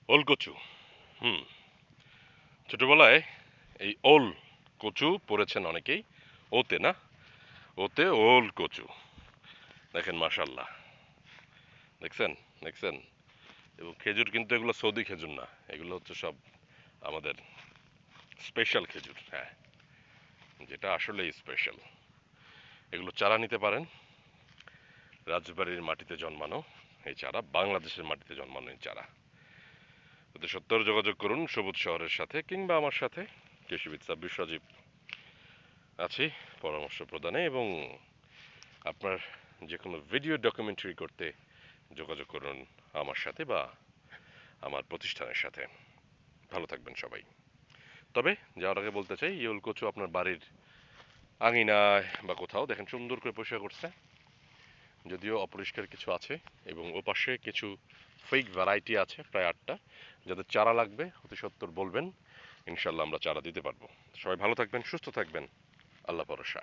ওল কচু। হুম। ছোটবেলায় এই ওল কচু পড়েছেন অনেকেই। ওতে না, ওতে ওল কচু। দেখেন মাশাল্লাহ। দেখছেন? দেখছেন? এবং খেজুর কিন্তু এগুলো সৌদি খেজুর না। এগুলো হচ্ছে সব আমাদের স্পেশাল খেজুর। হ্যাঁ, যেটা আসলেই স্পেশাল। এগুলো চারা নিতে পারেন। রাজবাড়ির মাটিতে জন্মানো এই চারা, বাংলাদেশের মাটিতে জন্মানো এই চারা। অতি সত্বর যোগাযোগ করুন সবুজ শহরের সাথে কিংবা আমার সাথে। কৃষিবিদ সাব্বির সজীব আছি পরামর্শ প্রদানে, এবং আপনার যে কোনো ভিডিও ডকুমেন্টারি করতে যোগাযোগ করুন আমার সাথে বা আমার প্রতিষ্ঠানের সাথে। ভালো থাকবেন সবাই। তবে যাওয়ার আগে বলতে চাই, ইয়োল কচু আপনার বাড়ির আঙিনায় বা কোথাও দেখেন সুন্দর করে পরিষ্কার করছে, যদিও অপরিষ্কার কিছু আছে, এবং ওপাশে কিছু ফেক ভ্যারাইটি আছে প্রায় 8টা। যাদের চারা লাগবে অতি সত্বর বলবেন, ইনশাল্লাহ আমরা চারা দিতে পারবো। সবাই ভালো থাকবেন, সুস্থ থাকবেন। আল্লাহ ভরসা।